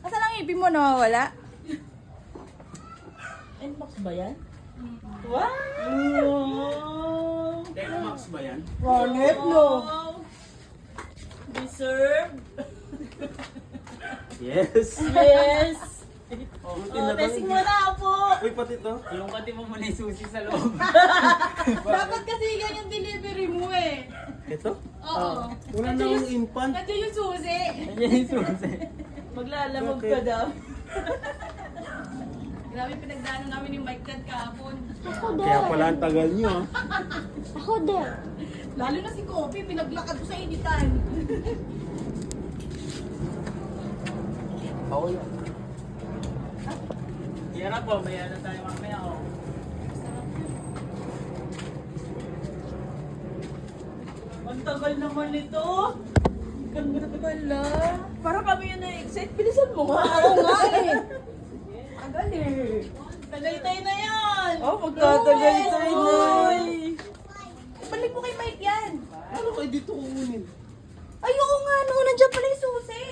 Asan ang ipin mo nawawala? Nmax ba yan? Wow! Max ba yan? Ronep, no? Deserve. Yes. Yes. Oh, Oh, testing mo na po. Uy, pati to. Yung pati mo muna yung susi sa loob. Dapat kasi yan yung delivery mo eh. Ito? Oo. Wala na yung infant. Nandiyo yung susi. Yan yung susi. Maglalamog ka daw. Grabe pinagdaanan namin yung bike chat kahapon. Kaya pala ang tagal nyo ah. Ako din. Lalo na si Kopi, pinaglakad ko sa initan. Paul. Yan po, may ano tayo mamaya oh. Ang tagal naman nito. Wala. Para kami yun na-excite. Bilisan mo nga. Oo nga eh. Tagal eh. Tagaytay na yan. Oh, magtatagay Yes, tayo boy. Balik mo kay Mike yan. Ano kayo dito kukunin? Ay, oo nga, no. Nandiyan pala yung susi.